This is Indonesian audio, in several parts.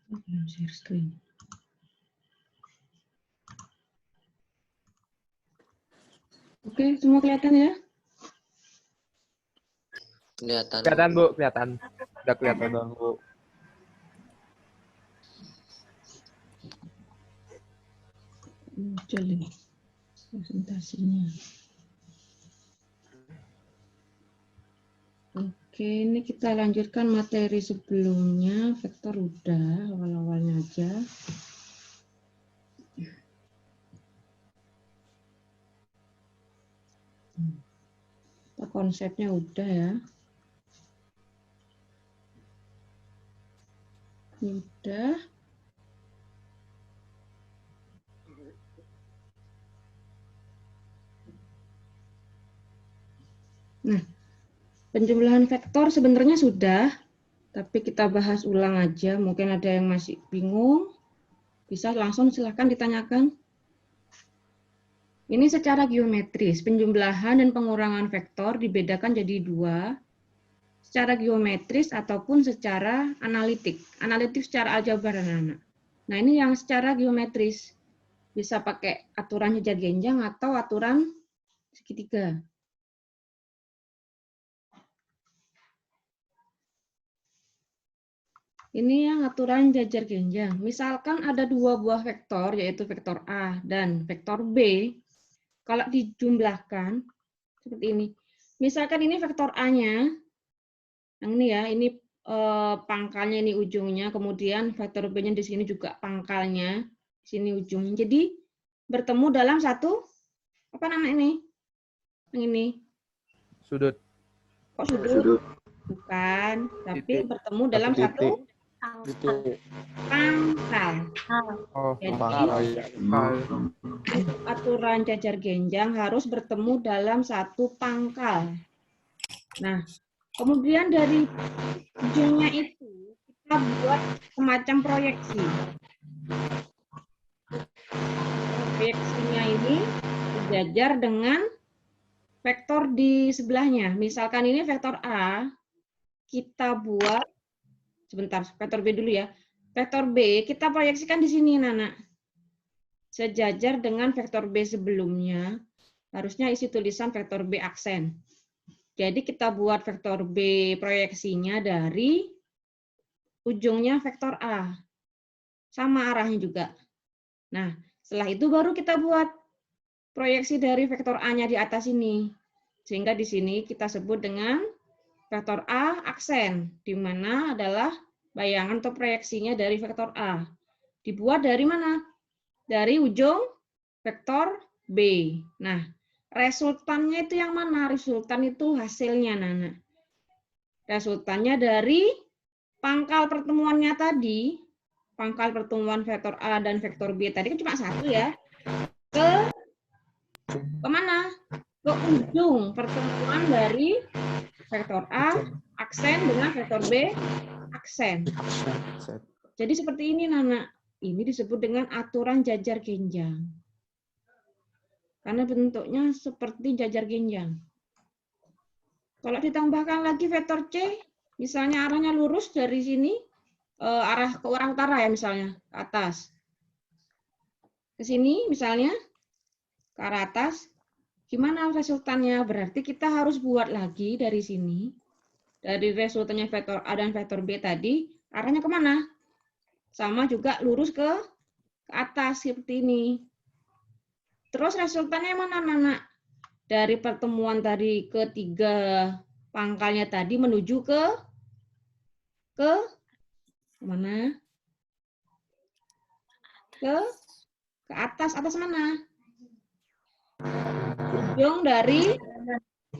Share screen. Oke, semua kelihatan ya? Kelihatan. Kelihatan Bu, kelihatan. Udah kelihatan dong Bu. Muncul ini presentasinya. Oke, ini kita lanjutkan materi sebelumnya. Vektor udah, awal-awalnya aja. Konsepnya udah ya. Udah. Nah, penjumlahan vektor sebenarnya sudah, tapi kita bahas ulang aja. Mungkin ada yang masih bingung, bisa langsung silahkan ditanyakan. Ini secara geometris, penjumlahan dan pengurangan vektor dibedakan jadi dua, secara geometris ataupun secara analitik. Analitik secara aljabar, anak-anak. Nah, ini yang secara geometris. Bisa pakai aturan jejar genjang atau aturan segitiga. Ini yang aturan jajar genjang. Misalkan ada dua buah vektor, yaitu vektor A dan vektor B. Kalau dijumlahkan, seperti ini. Misalkan ini vektor A-nya, yang ini ya, ini pangkalnya, ini ujungnya. Kemudian vektor B-nya di sini juga pangkalnya, di sini ujungnya. Jadi bertemu dalam satu, apa nama ini? Yang ini. Sudut. Kok sudut? Bukan, tapi bertemu dalam satu pangkal. Oh, Jadi aturan jajar genjang harus bertemu dalam satu pangkal. Nah, kemudian dari ujungnya itu kita buat semacam proyeksi. Proyeksinya ini sejajar dengan vektor di sebelahnya. Misalkan ini vektor A, kita buat, sebentar, vektor B dulu ya. Vektor B kita proyeksikan di sini, Nana. Sejajar dengan vektor B sebelumnya, harusnya isi tulisan vektor B aksen. Jadi kita buat vektor B proyeksinya dari ujungnya vektor A. Sama arahnya juga. Nah, setelah itu baru kita buat proyeksi dari vektor A-nya di atas ini. Sehingga di sini kita sebut dengan vektor A aksen, di mana adalah bayangan atau proyeksinya dari vektor A. Dibuat dari mana? Dari ujung vektor B. Nah, resultannya itu yang mana? Resultan itu hasilnya, Nana. Resultannya dari pangkal pertemuannya tadi, pangkal pertemuan vektor A dan vektor B tadi kan cuma satu ya. Kemana? Ke ujung pertemuan dari vektor A aksen dengan vektor B aksen. Jadi seperti ini, Nana. Ini disebut dengan aturan jajar genjang. Karena bentuknya seperti jajar genjang. Kalau ditambahkan lagi vektor C, misalnya arahnya lurus dari sini, arah ke arah utara ya misalnya, ke atas. Ke sini misalnya, ke arah atas. Gimana resultannya? Berarti kita harus buat lagi dari sini. Dari resultannya vektor A dan vektor B tadi, arahnya kemana? Sama juga lurus ke atas seperti ini. Terus resultannya mana, Nana? Dari pertemuan tadi ketiga pangkalnya tadi menuju ke mana? Ke atas mana? Ujung dari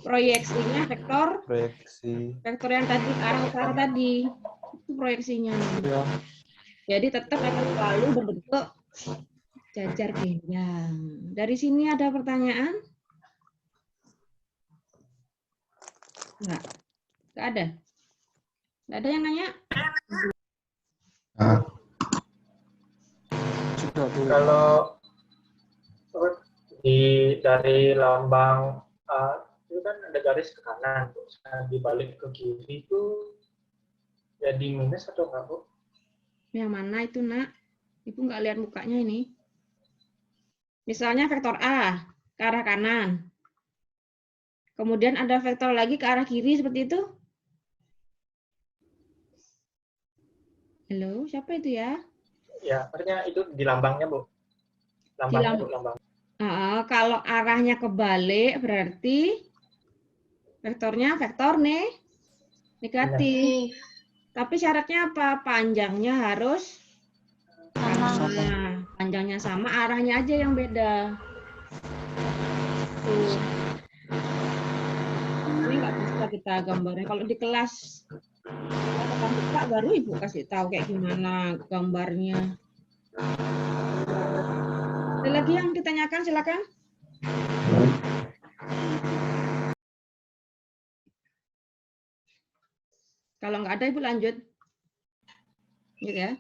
proyeksinya vektor yang tadi ke arah utara tadi. Itu proyeksinya. Ya. Jadi tetap akan selalu berbentuk jajar genjang. Dari sini ada pertanyaan? Enggak. Enggak ada. Enggak ada yang nanya? Kalau dari lambang itu kan ada garis ke kanan, dibalik ke kiri itu jadi minus atau enggak, Bu? Yang mana itu, Nak? Ibu nggak lihat mukanya ini. Misalnya vektor A ke arah kanan. Kemudian ada vektor lagi ke arah kiri seperti itu. Halo, siapa itu ya? Ya, maksudnya itu di lambangnya, Bu. Lambangnya, Bu, lambang. Kalau arahnya kebalik berarti vektornya vektor negatif. Tapi syaratnya apa? Panjangnya harus sama. Panjangnya sama, arahnya aja yang beda. Tuh. Ini nggak bisa kita gambarnya. Kalau di kelas tatap muka baru Ibu kasih tahu kayak gimana gambarnya. Ada lagi yang ditanyakan, silakan. Kalau nggak ada, Ibu lanjut. Gitu ya.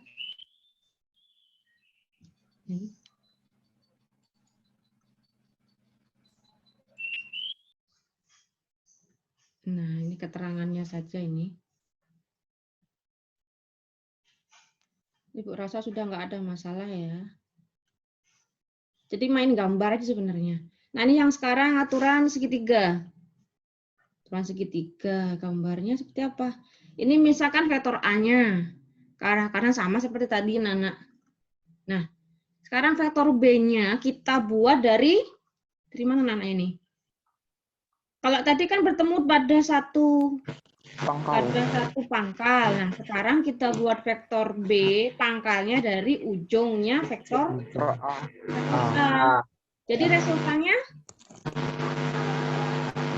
Nah, ini keterangannya saja ini. Ibu rasa sudah nggak ada masalah ya. Jadi main gambar aja sebenarnya. Nah, ini yang sekarang aturan segitiga. Aturan segitiga, gambarnya seperti apa? Ini misalkan vektor A-nya ke arah kanan sama seperti tadi, Nana. Nah, sekarang vektor B-nya kita buat dari mana, Nana, ini? Kalau tadi kan bertemu pada satu pangkal. Nah, sekarang kita buat vektor B, pangkalnya dari ujungnya vektor A. Jadi resultannya?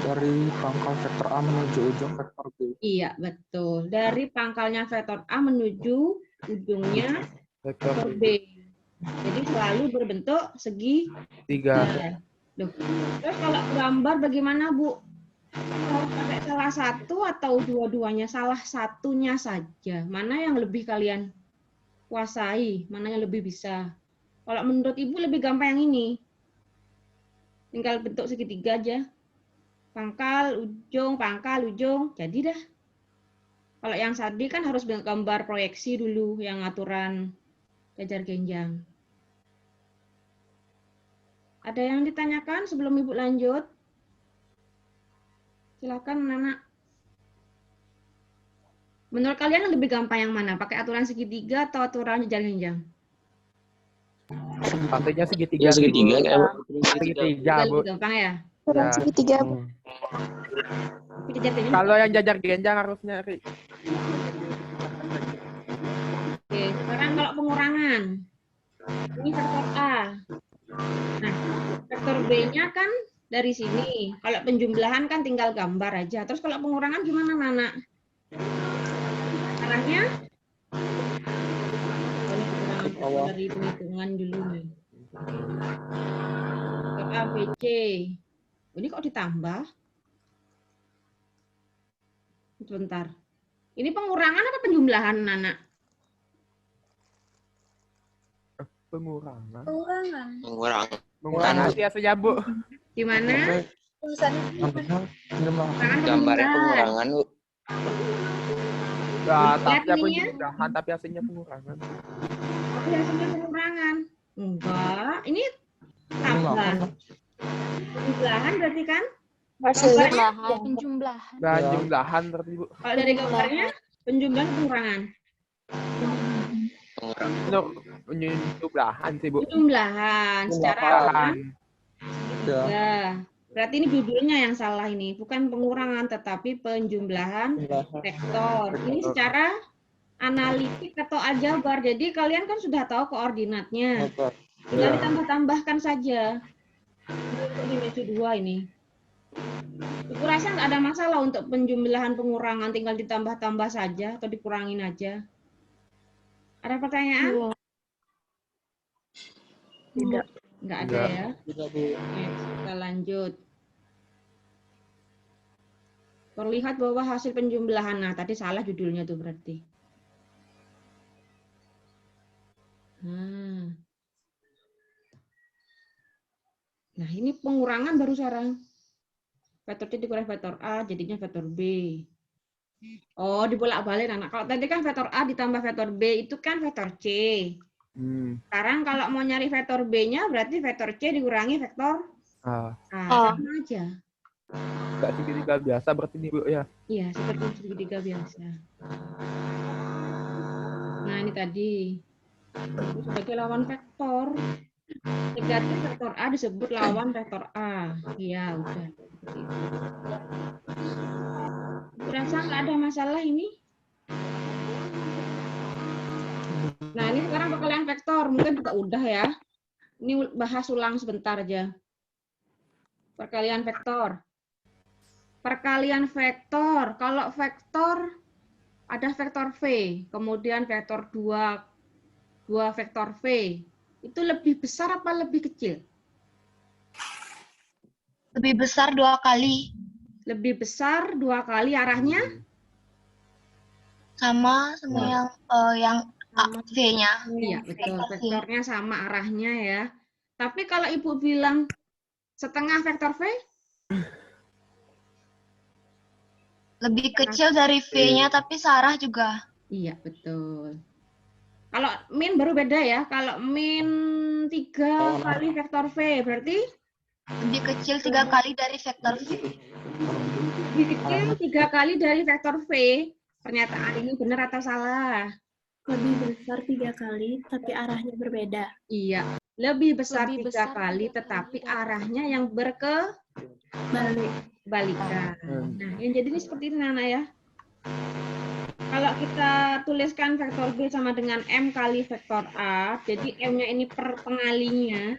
Dari pangkal vektor A menuju ujung vektor B. Iya, betul. Dari pangkalnya vektor A menuju ujungnya vektor B. Jadi selalu berbentuk segitiga. Loh. Terus kalau gambar bagaimana, Bu? Harus pakai salah satu atau dua-duanya? Salah satunya saja. Mana yang lebih kalian kuasai? Mana yang lebih bisa? Kalau menurut Ibu lebih gampang yang ini. Tinggal bentuk segitiga aja. Pangkal, ujung, jadi dah. Kalau yang tadi kan harus gambar proyeksi dulu, yang aturan jajar genjang. Ada yang ditanyakan sebelum Ibu lanjut? Silakan, Nana. Menurut kalian yang lebih gampang yang mana? Pakai aturan segitiga atau aturan jajar genjang? Pakainya segitiga. Ya segitiga kayak Bu. Segitiga, Bu. Lebih gampang ya? Ya. Segitiga, Bu. Tapi jajar genjang Kalau juga. yang jajar genjang harus nyari. Oke, sekarang kalau pengurangan. Ini vektor A. Nah, vektor B-nya kan dari sini. Kalau penjumlahan kan tinggal gambar aja. Terus kalau pengurangan gimana, Nana? Arahnya? Oh, dari penghitungan dulu nih. Vektor A, B, C. Ini kok ditambah? Sebentar. Ini pengurangan apa penjumlahan, Nana? Pengurangan. Pengurangan Aja saja, Bu. Gimana? gambarnya pengurangan Bu. Nah, Lihat tapi ininya. penjumlahan, tapi hasilnya pengurangan. Tapi hasilnya pengurangan. Enggak, ini tambah. Penjumlahan berarti kan? Penjumlahan. Nah, jumlahan berarti, Bu. Kalau dari gambarnya, penjumlahan pengurangan. Untuk penjumlahan sih, Bu. Penjumlahan secara Jumlahan. ya. Berarti ini judulnya yang salah ini, bukan pengurangan tetapi penjumlahan vektor. Ini secara analitik atau aljabar. Jadi kalian kan sudah tahu koordinatnya. Tinggal ditambah-tambahkan saja. Ini dimensi 2 ini. Aku rasa nggak ada masalah untuk penjumlahan pengurangan, tinggal ditambah-tambah saja atau dikurangin aja. Ada pertanyaan? Tidak. Nggak ada ya? Oke, kita lanjut. Terlihat bahwa hasil penjumlahan, nah tadi salah judulnya tuh berarti. Nah ini pengurangan baru sekarang. Vektor C dikurangi vektor A, jadinya vektor B. Oh, dibolak-balik anak. Kalau tadi kan vektor A ditambah vektor B itu kan vektor C. Sekarang kalau mau nyari vektor B-nya berarti vektor C dikurangi vektor Ah, A. Sama aja. nggak segitiga biasa berarti nih Bu ya. Iya, seperti segitiga biasa. Nah, ini tadi. Itu sebagai lawan vektor. Negatif vektor A disebut lawan vektor A. Iya, udah. Rasa nggak ada masalah ini? Nah, ini sekarang perkalian vektor. Mungkin juga udah ya. Ini bahas ulang sebentar aja. Perkalian vektor. Perkalian vektor. Kalau vektor, ada vektor V. Kemudian vektor 2 vektor V. Itu lebih besar apa lebih kecil? Lebih besar 2 kali. Lebih besar 2 kali arahnya? Sama yang V-nya. Iya, betul. Vektornya sama arahnya ya. Tapi kalau Ibu bilang setengah vektor V? Lebih kecil dari V-nya tapi searah juga. Iya, betul. Kalau min baru beda ya. Kalau min 3 kali vektor V berarti? Lebih kecil 3 kali dari vektor V. Lebih kecil 3 kali dari vektor V. Pernyataan ini benar atau salah? Lebih besar 3 kali, tapi arahnya berbeda. Iya, lebih besar Lebih 3 besar kali, 3 tetapi kali. arahnya yang berkebalikan. Nah, yang jadi ini seperti ini, Nana ya. Kalau kita tuliskan vektor B sama dengan M kali vektor A, jadi M-nya ini per pengalinya.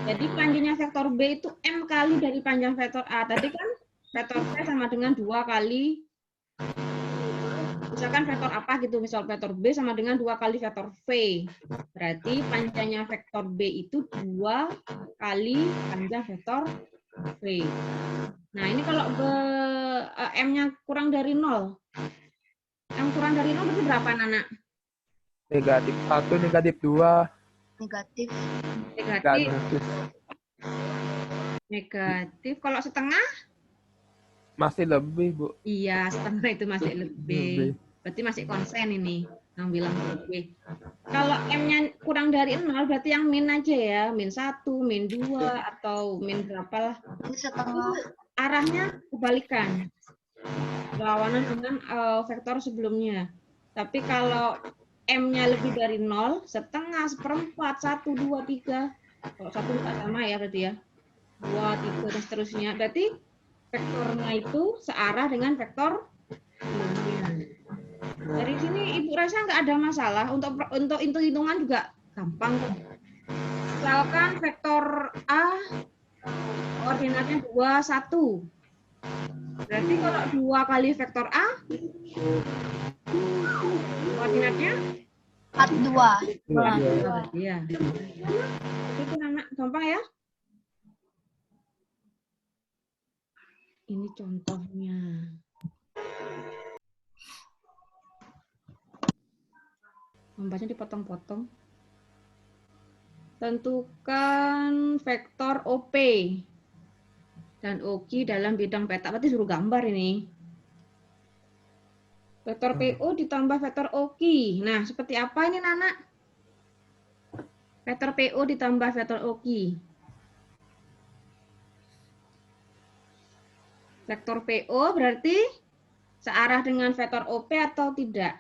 Jadi panjangnya vektor B itu M kali dari panjang vektor A. Tadi kan vektor B sama dengan 2 kali, misalkan vektor apa gitu, misal vektor B sama dengan 2 kali vektor V. Berarti panjangnya vektor B itu 2 kali panjang vektor V. Nah, ini kalau M-nya kurang dari 0. M kurang dari 0 berarti berapa, Nana? Negatif 1, negatif 2. Negatif. Negatif. Negatif. Kalau setengah? Masih lebih Bu. Iya, setengah itu masih lebih. Berarti masih konsen ini. Yang bilang lebih. Kalau M-nya kurang dari 0, berarti yang min aja ya. Min 1, min 2, atau min berapa lah. Ini setengah. Arahnya kebalikan. Berlawanan dengan vektor sebelumnya. Tapi kalau M-nya lebih dari 0, setengah, seperempat, 1, 2, 3. Kalau 1 nggak sama ya berarti ya. 2, 3, dan seterusnya. Berarti vektornya itu searah dengan vektor sebelumnya. Dari sini Ibu rasa nggak ada masalah. Untuk hitung-hitungan juga gampang kok. Misalkan vektor A koordinatnya 2, 1. Berarti kalau 2 kali vektor A koordinatnya 4, 2. 2. Iya. Itu anak gampang ya. Ini contohnya. Gambarnya dipotong-potong. Tentukan vektor OP dan OQ dalam bidang peta. Berarti suruh gambar ini. Vektor PO ditambah vektor OQ. Nah, seperti apa ini, Nana? Vektor PO ditambah vektor OQ. Vektor PO berarti searah dengan vektor OP atau tidak?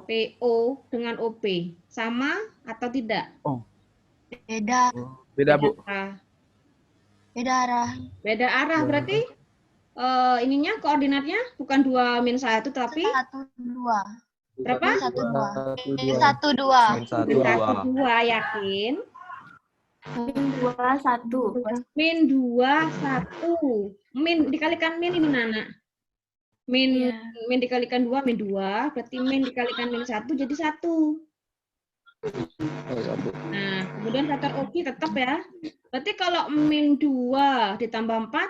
PO dengan OP sama atau tidak? Beda. Beda Bu. Beda arah. Beda arah berarti ininya koordinatnya bukan 2 min 1 tapi 1, 2. berapa? 1, 2. 1, 2. Min 1, 2 yakin? Min 2, 1. Min 2, 1. Min dikalikan min ini, Nana. Min dikalikan 2, min 2. Berarti min dikalikan min 1 jadi 1. Nah, kemudian vektor OQ tetap ya. Berarti kalau min 2 ditambah 4?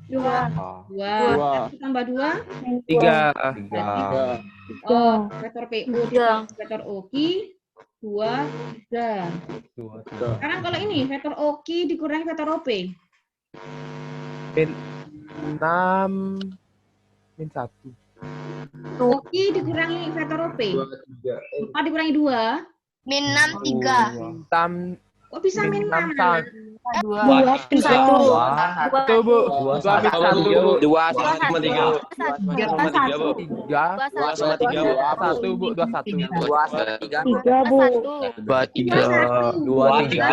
2. Tambah 2? 3. Oh, vektor PO ditambah vektor OQ 2, 3. Sekarang kalau ini vektor OQ dikurangi vektor OP. 6 min 1. I dikurangi vektor OP. 4 dikurangi 2. Min 6, 3. 6 Kok bisa min 6? 2. 1. Satu, Bu. 2 min 1, Bu. 2 sama 3. 3 sama 3, Bu. 1, Bu. 21. 2 sama 3. 3, Bu. 2 3. 2 3.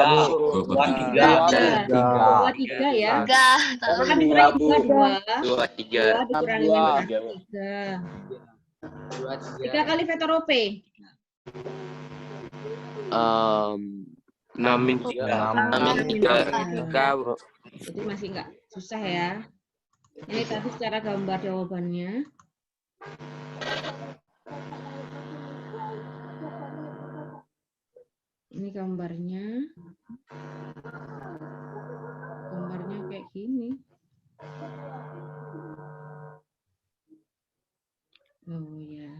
23 ya. 3. 4 dikurangi 2, 2 3. 2 dikurangi min 3. 3 kali vektor OP. 6 min 3. 6 min 3, Bu. Jadi masih nggak susah ya. Ini tadi secara gambar jawabannya. Ini gambarnya. Gambarnya kayak gini. Oh ya.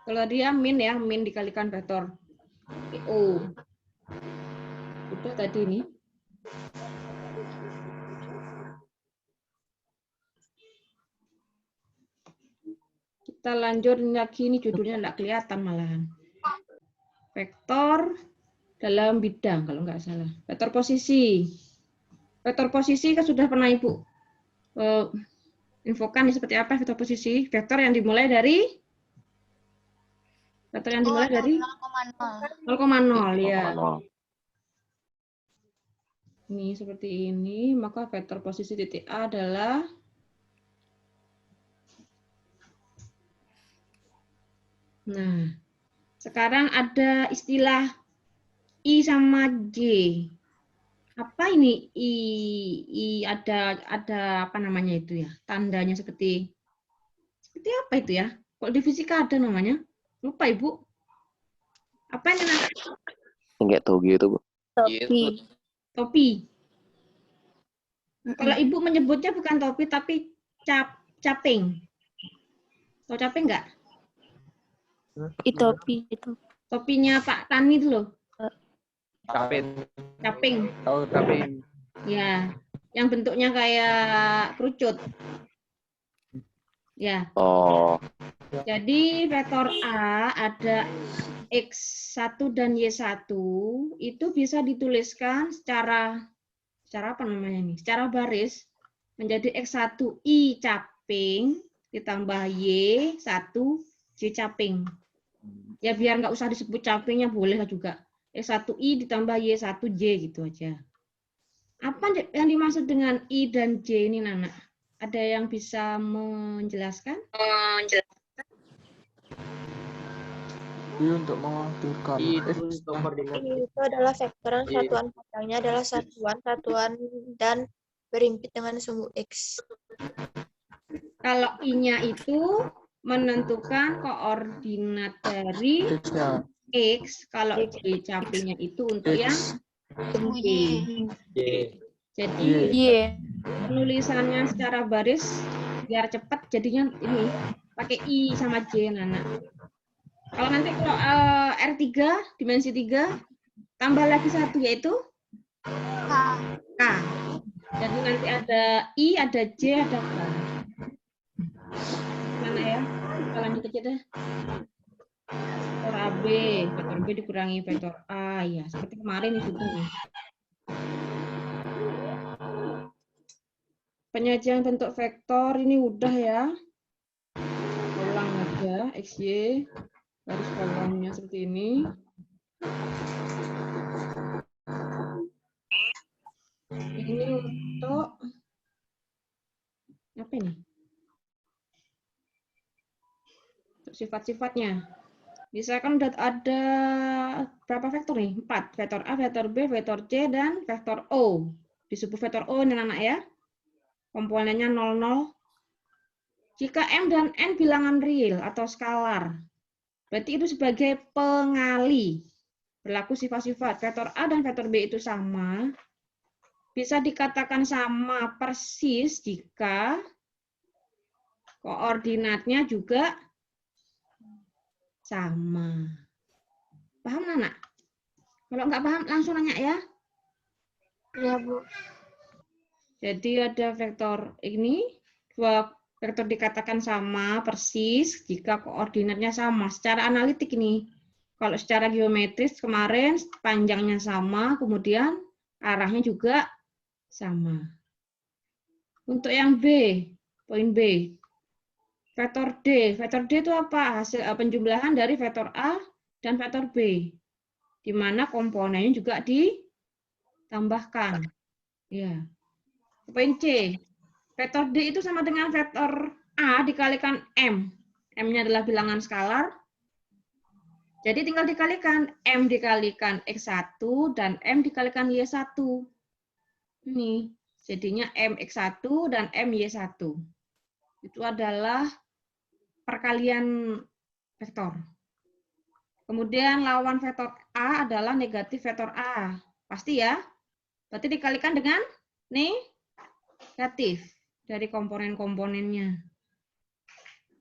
Kalau dia min ya, min dikalikan vektor O. Udah tadi nih. Kita lanjut lagi, ini judulnya nggak kelihatan malahan. Vektor dalam bidang kalau nggak salah. Vektor posisi. Vektor posisi kan sudah pernah Ibu infokan seperti apa vektor posisi. Vektor yang dimulai dari 0,0 ya. Ini seperti ini, maka vektor posisi titik A adalah nah, sekarang ada istilah I sama J. Apa ini I ada apa namanya itu ya? Tandanya seperti apa itu ya? Kalau di fisika ada namanya? Lupa Ibu. Apa ini namanya? Enggak tahu gitu, Bu. Topi. Kalau Ibu menyebutnya bukan topi tapi caping. Tahu caping enggak? Topi itu. Topinya Pak Tani itu loh. Caping. Caping. Caping. Ya, yang bentuknya kayak kerucut. Ya. Oh. Jadi vektor A ada X1 dan Y1 itu bisa dituliskan secara apa namanya ini? Secara baris menjadi X1 I caping ditambah Y1 J caping. Ya biar nggak usah disebut capingnya boleh juga. X1I ditambah Y1J gitu aja. Apa yang dimaksud dengan I dan J ini, Nana? Ada yang bisa menjelaskan? I untuk mewakilkan X. Ini itu adalah vektor yang satuan panjangnya adalah satuan dan berimpit dengan sumbu X. Kalau I-nya itu menentukan koordinat dari X-nya. X, kalau J capingnya itu untuk yang Y. Jadi penulisannya secara baris biar cepat jadinya ini pakai I sama J, Nana. Kalau nanti kalau R3 dimensi 3 tambah lagi 1 yaitu K. Jadi nanti ada I, ada J, ada K. Mana ya? Kita lanjut aja deh. Vektor AB, vektor B dikurangi vektor A ya, seperti kemarin itu nih. Penyajian bentuk vektor ini udah ya. Ulang aja XY garis kolomnya seperti ini. Ini untuk apa ini? Sifat-sifatnya. Misalkan udah ada berapa vektor nih? 4. Vektor A, vektor B, vektor C, dan vektor O. Disebut vektor O ini anak ya. Komponennya 00. Jika M dan N bilangan real atau skalar, berarti itu sebagai pengali. Berlaku sifat-sifat. Vektor A dan vektor B itu sama. Bisa dikatakan sama persis jika koordinatnya juga sama. Paham, Nana? Kalau nggak paham, langsung nanya ya. Iya, Bu. Jadi ada vektor ini, dua vektor dikatakan sama persis jika koordinatnya sama. Secara analitik ini, kalau secara geometris kemarin panjangnya sama, kemudian arahnya juga sama. Untuk yang B, poin B, vektor D. Vektor D itu apa? Hasil penjumlahan dari vektor A dan vektor B, di mana komponennya juga ditambahkan. Ya. Poin C, vektor D itu sama dengan vektor A dikalikan M. M-nya adalah bilangan skalar. Jadi tinggal dikalikan M dikalikan X1 dan M dikalikan Y1. Ini jadinya MX1 dan MY1. Itu adalah perkalian vektor. Kemudian lawan vektor A adalah negatif vektor A. Pasti ya? Berarti dikalikan dengan negatif dari komponen-komponennya.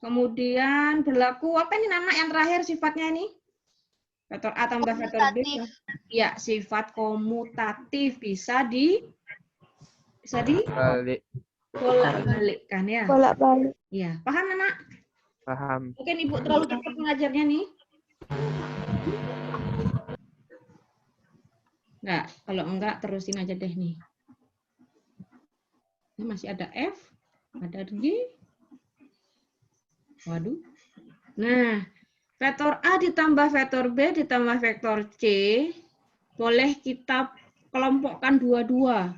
Kemudian berlaku apa ini Nana yang terakhir sifatnya ini? Vektor A tambah vektor B. Ya, sifat komutatif bisa Balik. bolak-balikkan ya. Bolak-balik. Ya, paham Nana? Paham. Mungkin Ibu terlalu cepat mengajarnya nih. Enggak, kalau enggak terusin aja deh nih. Ini masih ada F, ada G. Waduh. Nah, vektor A ditambah vektor B ditambah vektor C boleh kita kelompokkan dua-dua.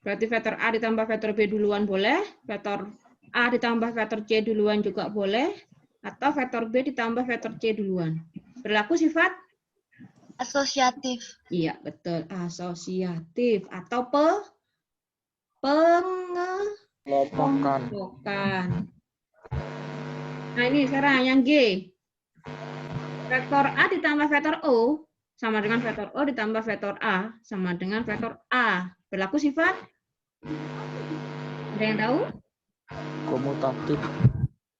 Berarti vektor A ditambah vektor B duluan boleh, vektor A ditambah vektor C duluan juga boleh, atau vektor B ditambah vektor C duluan. Berlaku sifat? Asosiatif. Iya, betul. Asosiatif atau Kelompokan. pengelompokan. Nah, ini sekarang yang G. Vektor A ditambah vektor O sama dengan vektor O ditambah vektor A sama dengan vektor A. Berlaku sifat? Ada yang tahu? Komutatif.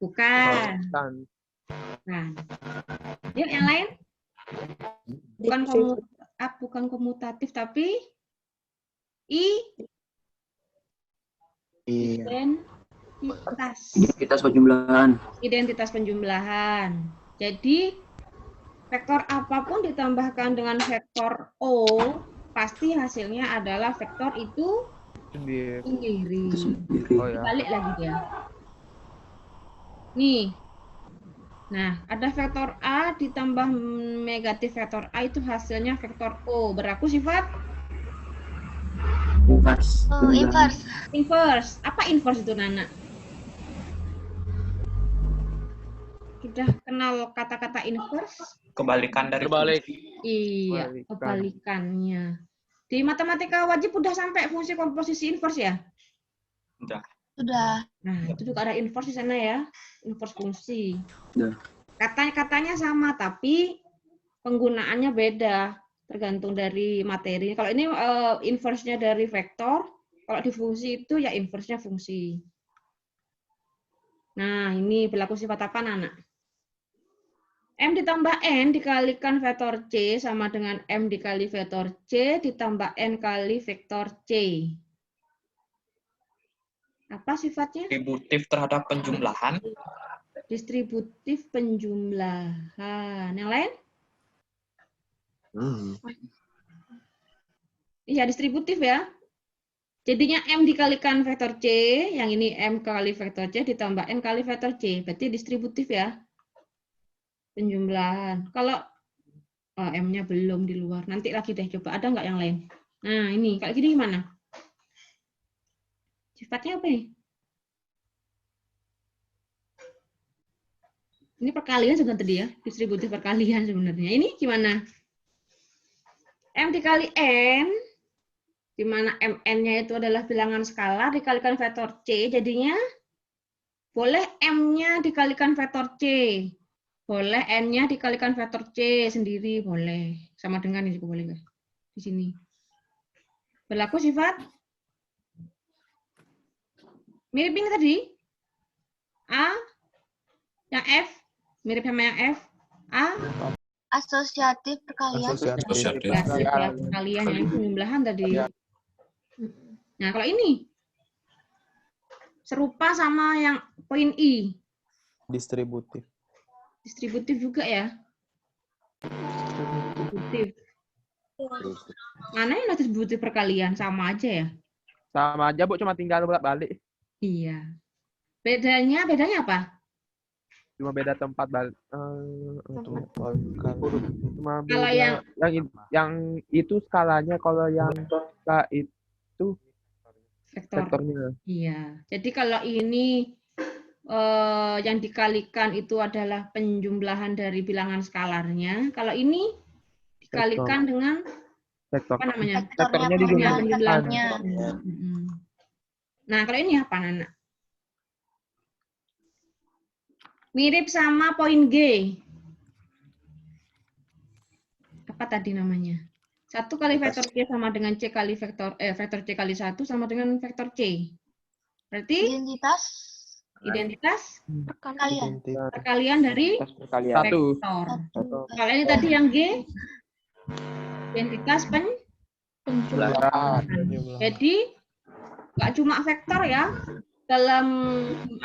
Bukan. Nah. Yuk, yang lain? Bukan komutatif, tapi Identitas penjumlahan. Identitas penjumlahan. Jadi vektor apapun ditambahkan dengan vektor O, pasti hasilnya adalah vektor itu sendiri. Oh ya. Balik lagi dia. Nih. Nah, ada vektor A ditambah negatif vektor A itu hasilnya vektor O. Berlaku sifat? Inverse. Inverse. Apa inverse itu, Nana? Sudah kenal kata-kata inverse? Kebalikan dari Iya, kebalikannya. Di matematika wajib udah sampai fungsi komposisi inverse ya? Sudah. Nah, itu juga ada inverse di sana ya, inverse fungsi. Udah. Katanya sama, tapi penggunaannya beda, tergantung dari materi. Kalau ini inverse-nya dari vektor, kalau di fungsi itu ya inverse-nya fungsi. Nah, ini berlaku sifat apa, Nana? M ditambah N dikalikan vektor C sama dengan M dikali vektor C ditambah N kali vektor C. Apa sifatnya? distributif terhadap penjumlahan. Distributif penjumlahan. Yang lain? Iya, distributif ya. Jadinya M dikalikan vektor C, yang ini M kali vektor C ditambah N kali vektor C. Berarti distributif ya. Penjumlahan. Kalau M-nya belum di luar. Nanti lagi deh, coba ada nggak yang lain? Nah, ini. Kayak gini gimana? Sifatnya apa nih? Ini perkalian sebenarnya tadi ya. Distributif perkalian sebenarnya. Ini gimana? M dikali N, di mana Mn-nya itu adalah bilangan skalar, dikalikan vektor C, jadinya boleh M-nya dikalikan vektor C. Boleh N-nya dikalikan vektor C sendiri, boleh. Sama dengan ini juga boleh, guys. Di sini. Berlaku sifat? Mirip ini tadi? A, yang F, mirip sama yang F. A, Asosiatif perkalian. Asosiatif. ya, perkalian yang penjumlahan tadi. Nah, kalau ini serupa sama yang poin I. Distributif. Distributif juga ya. Distributif. Mana yang distributif perkalian? Sama aja ya? Sama aja, Bu, cuma tinggal bolak-balik. Iya. Bedanya apa? Cuma beda tempat balik. Cuma Kalau beda. Yang itu skalanya, kalau yang K itu Vektor. vektornya. Iya. Jadi kalau ini yang dikalikan itu adalah penjumlahan dari bilangan skalarnya. Kalau ini dikalikan dengan Vektor. apa namanya? Vektornya penjumlahan dijumlahkan. vektornya. Nah, kalau ini apa, Nana? Mirip sama poin G. Apa tadi namanya? 1 kali vektor G sama dengan C kali vektor C kali 1 sama dengan vektor C. Berarti identitas Kalian. perkalian dari Satu. vektor. Kalau ini tadi yang G, identitas Penjumlahan. Jadi nggak cuma vektor ya. Dalam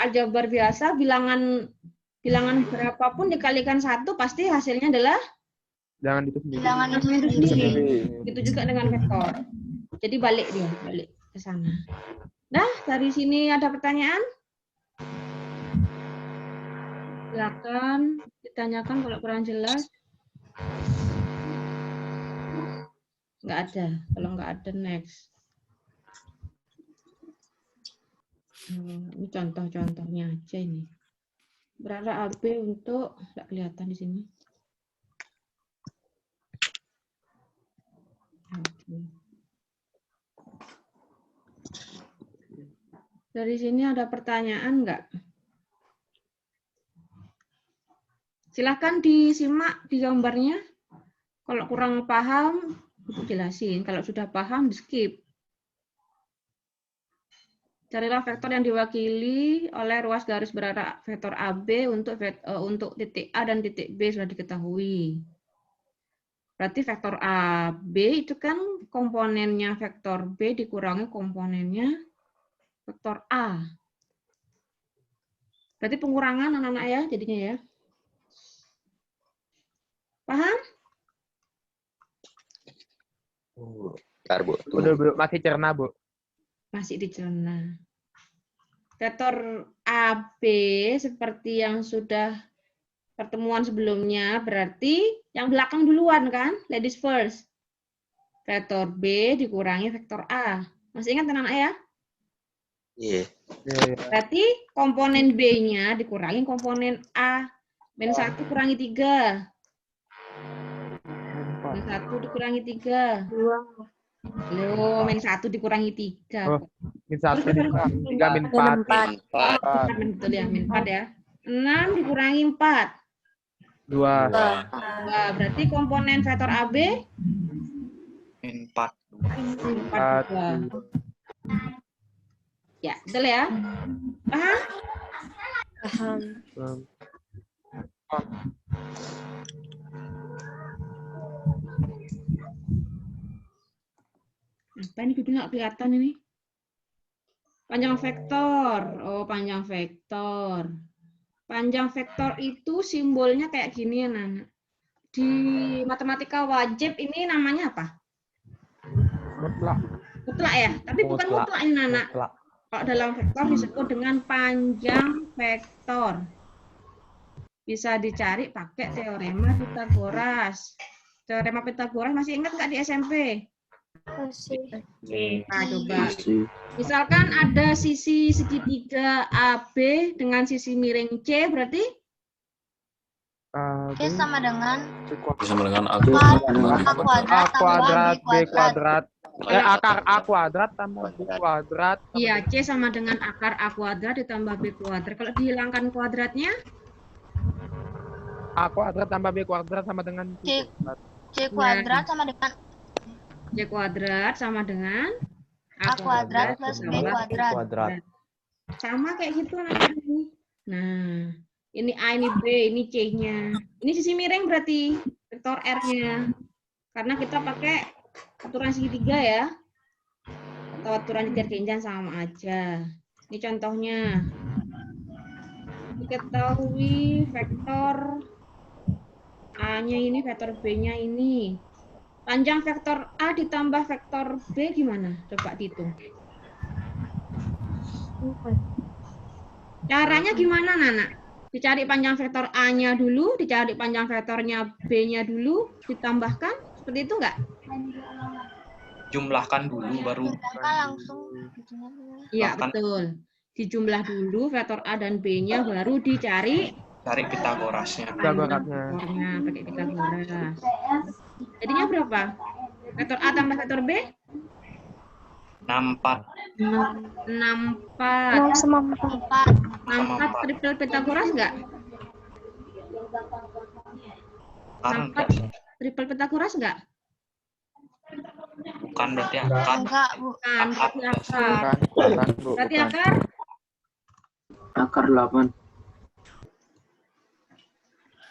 aljabar biasa bilangan berapapun dikalikan 1 pasti hasilnya adalah Jangan itu sendiri. Bilangan itu itu sendiri. sendiri. Begitu juga dengan vektor. Jadi balik ke sana. Nah, dari sini ada pertanyaan? Silakan ditanyakan kalau kurang jelas. Nggak ada. Kalau nggak ada, next. Ini contoh-contohnya aja ini. Berada AB untuk, nggak kelihatan di sini. Dari sini ada pertanyaan nggak? Silahkan disimak di gambarnya. Kalau kurang paham, Ibu jelasin. Kalau sudah paham, di skip. Carilah vektor yang diwakili oleh ruas garis berarah vektor AB untuk titik A dan titik B sudah diketahui. Berarti vektor AB itu kan komponennya vektor B dikurangi komponennya vektor A. Berarti pengurangan anak-anak ya jadinya ya. Paham? Bentar, Bu. Udah, Bu. Masih cerna, Bu. Masih dicerna. Vektor AB seperti yang sudah pertemuan sebelumnya, berarti yang belakang duluan kan? Ladies first. Vektor B dikurangi vektor A. Masih ingat anak-anak ya? Iya. Berarti komponen B-nya dikurangi komponen A. Min 1 kurangi 3. Min 1 dikurangi 3. Loh, min 1 dikurangi 3. Oh, min 1 dikurangi 3, min 4. Betul ya, min 4 ya. 6 dikurangi 4. 2. Wah, berarti komponen vektor AB Min 4. min 4 juga. Ya, betul ya? Paham? Paham. Apa ini judulnya nggak kelihatan ini? Panjang vektor. Oh, panjang vektor. Panjang vektor itu simbolnya kayak gini ya, Nana. Di matematika wajib ini namanya apa? Mutlak. Mutlak ya? Tapi bukan mutlak ini, Nana. Mutlak. Kalau dalam vektor disebut dengan panjang vektor. Bisa dicari pakai teorema Pythagoras. Teorema Pythagoras masih ingat nggak di SMP? Masih. Nah, coba. Misalkan ada sisi segitiga AB dengan sisi miring C, berarti C sama dengan Sama dengan A kuadrat B kuadrat. Akar A kuadrat tambah B kuadrat. iya, C sama dengan akar A kuadrat ditambah B kuadrat. Kalau dihilangkan kuadratnya, A kuadrat tambah B kuadrat sama dengan C kuadrat sama dengan C kuadrat sama dengan A kuadrat plus B kuadrat. Sama kayak gitu nanti. Nah, ini A, ini B, ini C-nya. Ini sisi miring berarti vektor R-nya. Karena kita pakai aturan segitiga ya. Atau aturan jejer genjang sama aja. Ini contohnya. Diketahui vektor A-nya ini, vektor B-nya ini. Panjang vektor A ditambah vektor B gimana? Coba dihitung. Caranya gimana, Nana? Dicari panjang vektor A-nya dulu, dicari panjang vektornya B-nya dulu, ditambahkan. Seperti itu enggak? Jumlahkan dulu baru Mereka langsung Iya, Bahkan- betul. Dijumlah dulu vektor A dan B-nya, baru dicari cari Pitagorasnya. panjang Pitagorasnya. vektornya pakai Pitagoras. Jadinya berapa? Vektor A tambah vektor B? 64 64. 4. 64 triple Pitagoras enggak? Karena 64 triple Pitagoras enggak? bukan berarti akar. Enggak, Bu. Kan, berarti akar. Bukan, Bu. Berarti Bukan. akar? Akar 8.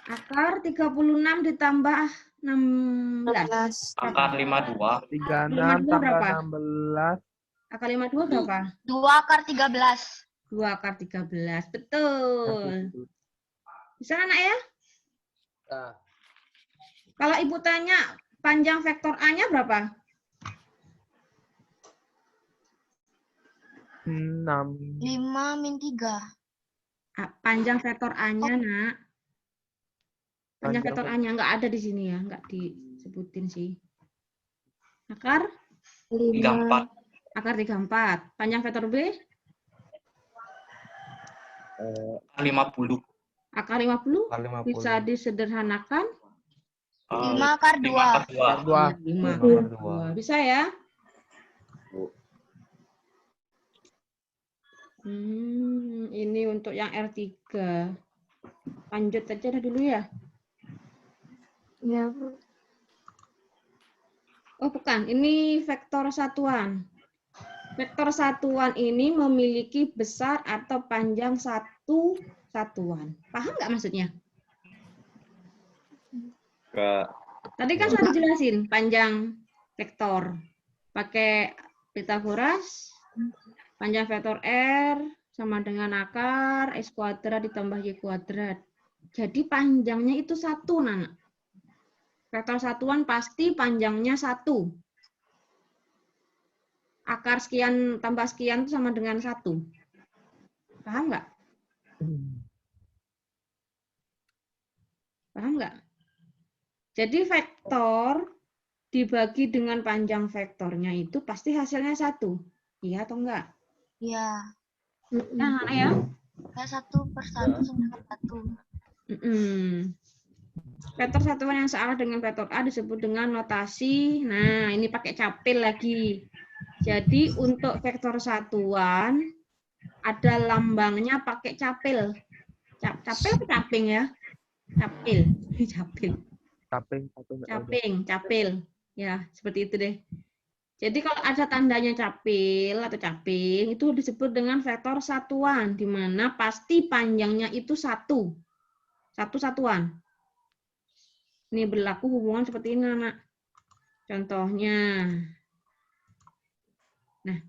Akar 36 ditambah 16. 16. Akar 52. 36 tambah berapa? 16. Akar 52 berapa? 2 akar 13. 2 akar 13. Betul. Bisa anak ya? Kalau ibu tanya panjang vektor A-nya berapa? 6. 5 min 3. Panjang vektor A-nya, Nak. Panjang Panjang vektor A-nya nggak ada di sini ya, nggak disebutin sih. Akar? 34. Akar 34. Panjang vektor B? 50. Akar 50? Kali 50. Bisa disederhanakan? 5 akar 2. Akar 2. Akar 2. 5 Akar akar 2. 2. Bisa ya? Ini untuk yang R3. Lanjut aja dah dulu ya. Ya, Bu. Oh, bukan. Ini vektor satuan. Vektor satuan ini memiliki besar atau panjang satu satuan. Paham nggak maksudnya? Enggak. Tadi kan sudah dijelasin panjang vektor. Pakai Pitagoras, panjang vektor R sama dengan akar X kuadrat ditambah Y kuadrat. Jadi panjangnya itu 1, Nana. Vektor satuan pasti panjangnya 1. Akar sekian tambah sekian itu sama dengan 1. Paham nggak? Paham nggak? Jadi vektor dibagi dengan panjang vektornya itu pasti hasilnya 1. Iya atau enggak? Iya. Nah, ya. Ya 1 per 1 sama dengan 1. Vektor satuan yang sama dengan vektor A disebut dengan notasi. Nah, ini pakai capil lagi. Jadi untuk vektor satuan ada lambangnya pakai capil. Capil apa caping ya? Capil. Capil. Capil. Ya, seperti itu deh. Jadi kalau ada tandanya capil atau caping itu disebut dengan vektor satuan, di mana pasti panjangnya itu 1. Satu satuan. Ini berlaku hubungan seperti ini, Anak. Contohnya. Nah,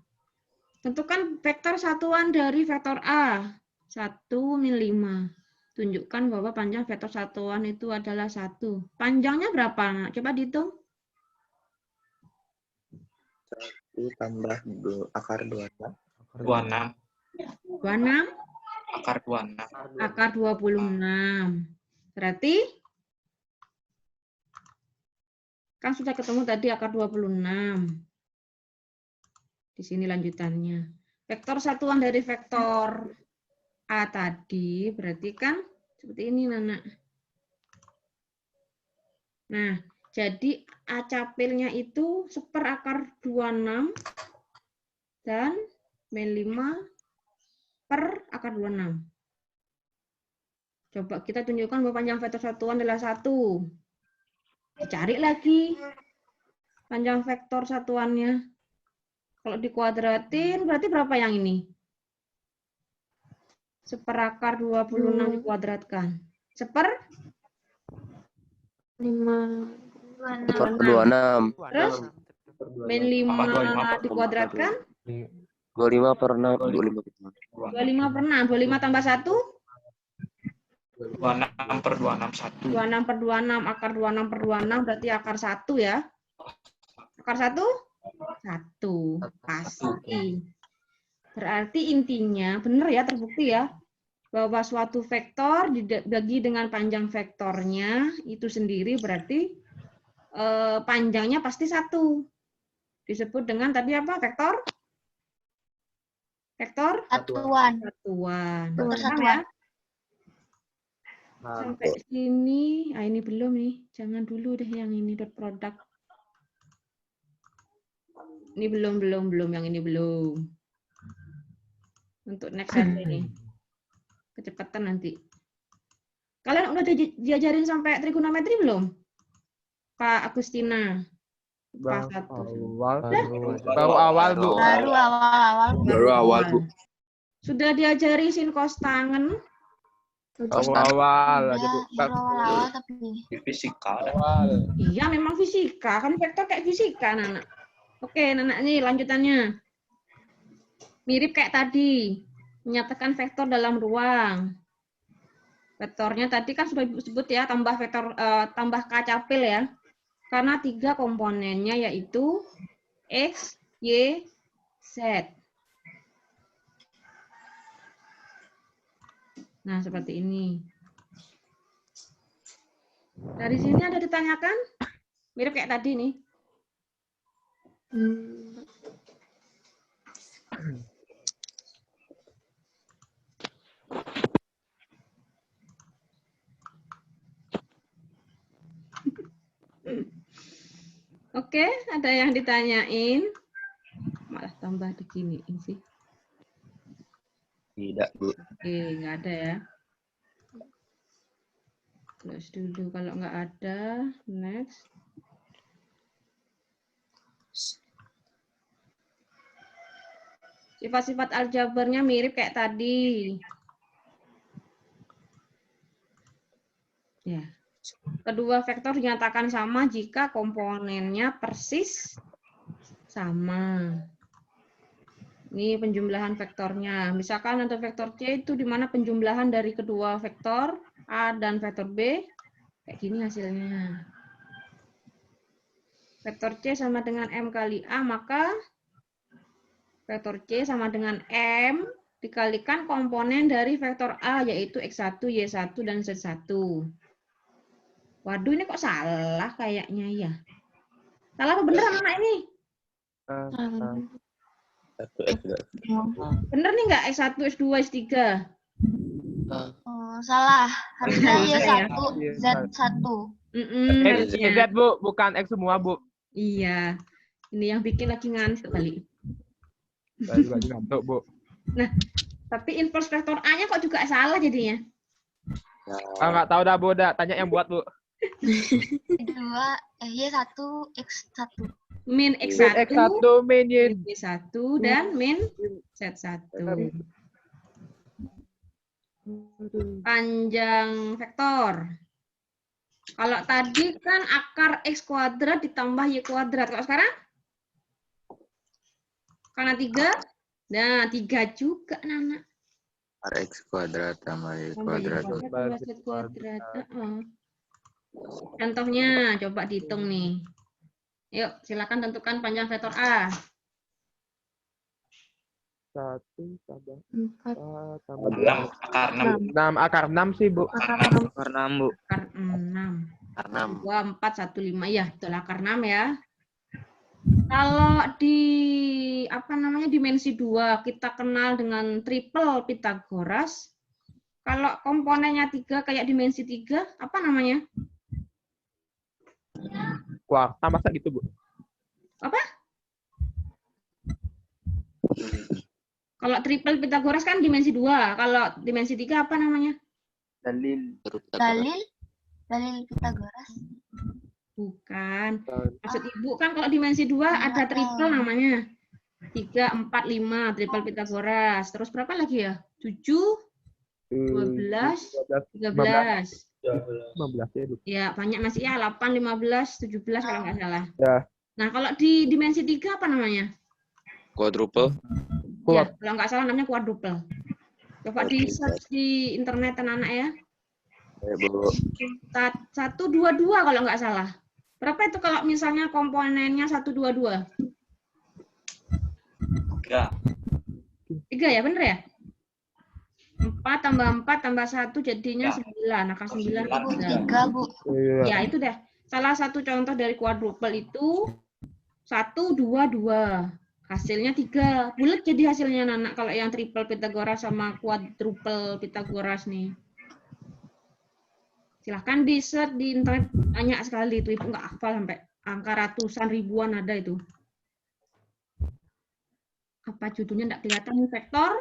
tentukan vektor satuan dari vektor A. 1 min 5. Tunjukkan bahwa panjang vektor satuan itu adalah 1. Panjangnya berapa, Anak? Coba dihitung. 1 tambah akar 26. 26. 26 Akar 26. akar 26. Berarti kan sudah ketemu tadi akar 26. Di sini lanjutannya. Vektor satuan dari vektor A tadi berarti kan seperti ini, Nana. Nah, jadi A capilnya itu 1/4 akar 26 dan min 5 per akar 26. Coba kita tunjukkan bahwa panjang vektor satuan adalah 1. Dicari lagi panjang vektor satuannya. Kalau dikuadratin berarti berapa yang ini? 1/4 akar 26 dikuadratkan. 5. 26. Terus min 5 dikuadratkan. 25 per 6. 25 per 6. 25 per 6. 25 tambah 1? 26 per 26 1. 26 per 26. Akar 26 per 26 berarti akar 1 ya. Akar 1? 1. Pasti. Berarti intinya, benar ya, terbukti ya, bahwa suatu vektor dibagi dengan panjang vektornya itu sendiri berarti panjangnya pasti 1. Disebut dengan tadi apa? Vektor? Vektor? Satuan. Satuan. Vektor Paham satuan. ya? Sampai sini, ini belum nih. Jangan dulu deh yang ini dot product. Ini belum, yang ini belum. Untuk next aja ini. Kecepatan nanti. Kalian udah diajarin sampai trigonometri belum? Kak Agustina. Kelas 1. Baru awal, Bu. Baru awal-awal. Baru awal, Bu. Sudah diajari sin cos tangen? Baru awal aja, Bu. Baru awal-awal tapi. Di fisika ada. Awal. Iya, memang fisika. Kan vektor kayak fisika, Nana. Oke, Nana, nih lanjutannya. Mirip kayak tadi. Menyatakan vektor dalam ruang. Vektornya tadi kan sudah disebut ya, tambah vektor tambah kacapil ya. Karena 3 komponennya yaitu X, Y, Z. Nah, seperti ini. Dari sini ada ditanyakan? Mirip kayak tadi nih. Oke, ada yang ditanyain? Malah tambah diginiin sih. Tidak, Bu. Oke, nggak ada ya. Close dulu kalau nggak ada. Next. Sifat-sifat aljabarnya mirip kayak tadi. Ya. Kedua vektor dinyatakan sama jika komponennya persis sama. Ini penjumlahan vektornya. Misalkan untuk vektor C itu di mana penjumlahan dari kedua vektor A dan vektor B. Kayak gini hasilnya. Vektor C sama dengan M kali A, maka vektor C sama dengan M dikalikan komponen dari vektor A, yaitu X1, Y1, dan Z1. Waduh, ini kok salah kayaknya ya. Salah apa bener anak ini? 1x2. Bener nih nggak? X1, X2, X3? Oh, salah. Harusnya Salah ya? Y1, Z1. Harusnya. Z, Bu, bukan X semua, Bu. Iya. Ini yang bikin lagi ngantuk kali. Saya juga ngantuk, Bu. Nah, tapi inverse vektor A-nya kok juga salah jadinya? Nggak tahu dah, Bu. Tanya yang buat, Bu. Y1, X1. Min X1, X1, min Y. Y1, dan min Z1. Panjang vektor. Kalau tadi kan akar X kuadrat ditambah Y kuadrat. Kalau sekarang? Karena 3? Nah, 3 juga, Nana. X kuadrat tambah Y Tambah Y kuadrat. kuadrat tambah Z kuadrat. Contohnya, coba dihitung nih. Yuk, silakan tentukan panjang vektor A. 1 tambah 6 akar 6. 6 akar 6 sih, Bu. Akar 6, Bu. Akar 6. Akar 6. 2, 4, 1, 5. Ya, betul akar 6 ya. Kalau di dimensi 2 kita kenal dengan triple Pythagoras. Kalau komponennya 3 kayak dimensi 3, apa namanya? Kuarta masa gitu, Bu? Apa? Kalau triple Pythagoras kan dimensi 2. Kalau dimensi 3 apa namanya? Dalil. Dalil Pythagoras. Bukan. Maksud Ibu kan kalau dimensi 2 ada triple namanya. 3, 4, 5 triple Pythagoras. Terus berapa lagi ya? 7, 12, 13. 15 ya, Bu. Ya, banyak masih ya. 8, 15, 17 kalau nggak salah. Ya. Nah, kalau di dimensi 3 apa namanya? Quadruple. Ya, kalau nggak salah namanya quadruple. Coba di search di internet anak-anak ya. Ya, Bu. 122 kalau nggak salah. Berapa itu kalau misalnya komponennya 122? 3. 3 ya, bener ya? 4 tambah 4 tambah 1 jadinya 9. Akar 9 Bu, 3. 3, Bu. Ya, itu deh. Salah satu contoh dari quadruple itu 1, 2, 2. Hasilnya 3. Bulat jadi hasilnya anak kalau yang triple Pythagoras sama quadruple Pythagoras nih. Silahkan di search di internet, banyak sekali itu. Ibu nggak hafal sampai angka ratusan ribuan ada itu. Apa judulnya nggak kelihatan? Vektor?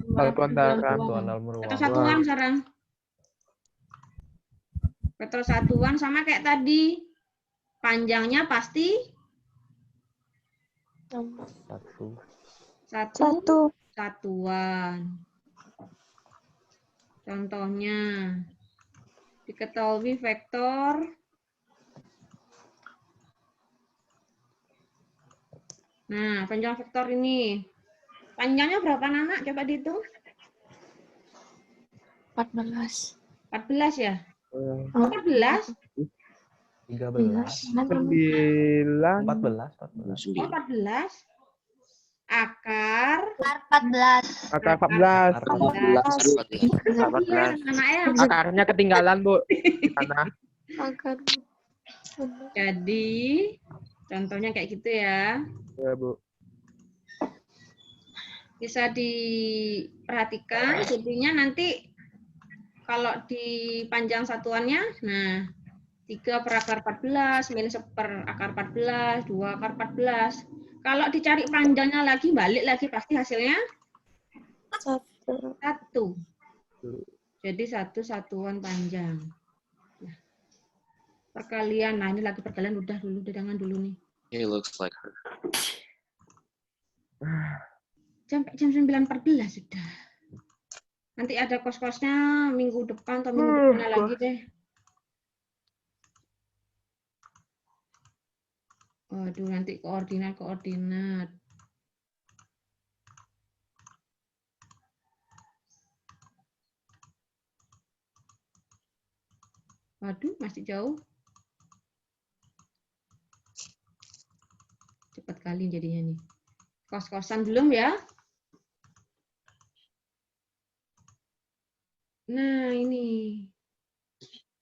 Vektor satuan sekarang. Vektor satuan sama kayak tadi. Panjangnya pasti satu satuan. Contohnya, diketahui vektor. Nah, panjang vektor ini. Panjangnya berapa, Nana? Coba dihitung. 14. 14 ya? 14? 9. 9. 14. Akar 14. Akar 14. 14. Akarnya ketinggalan, Bu. Mana? Akar. Jadi, contohnya kayak gitu ya. Ya, Bu. Bisa diperhatikan, jadinya nanti kalau di panjang satuannya, nah 3 per akar 14, min 1 per akar 14, 2 akar 14. Kalau dicari panjangnya lagi, balik lagi pasti hasilnya 1. Jadi 1 satuan panjang. Nah, perkalian, nah ini lagi perkalian udah dulu, jangan dulu nih. He looks like her. Sampai jam 9.14 sudah. Nanti ada kos-kosnya minggu depan atau minggu depannya lagi deh. Waduh, nanti koordinat. Waduh, masih jauh. Cepat kali jadinya nih. Kos-kosan belum ya? Nah, ini.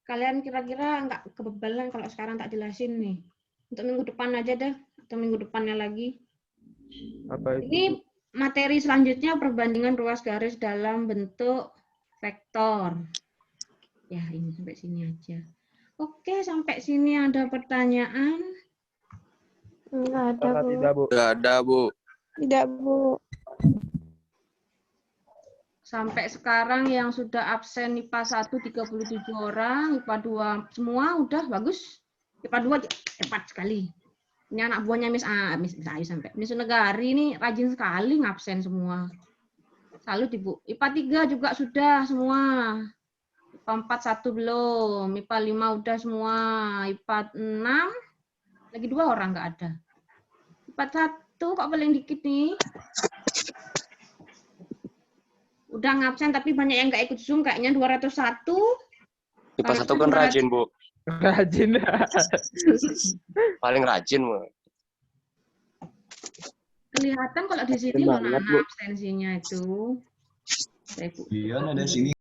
Kalian kira-kira nggak kebebalan kalau sekarang tak jelasin nih. Untuk minggu depan aja deh, atau minggu depannya lagi. Apa itu? Ini materi selanjutnya perbandingan ruas garis dalam bentuk vektor. Ya, ini sampai sini aja. Oke, sampai sini ada pertanyaan? Enggak ada, Bu. Tidak, Bu. Nggak ada, Bu. Tidak, Bu. Sampai sekarang yang sudah absen IPA 1 37 orang, IPA 2 semua udah bagus. IPA 2 cepat sekali. Ini anak buahnya Miss Ayu sampai. Miss Negari ini rajin sekali ngabsen semua. Salut Ibu. IPA 3 juga sudah semua. IPA 4 1 belum. IPA 5 udah semua. IPA 6 lagi 2 orang nggak ada. IPA 1 kok paling dikit nih. Udah ngabsen tapi banyak yang nggak ikut Zoom, kayaknya 201. IPA 1 kan rajin, Bu. Rajin. Paling rajin, Bu. Kelihatan kalau di sini loh anak absensinya itu. Iya, ada sini.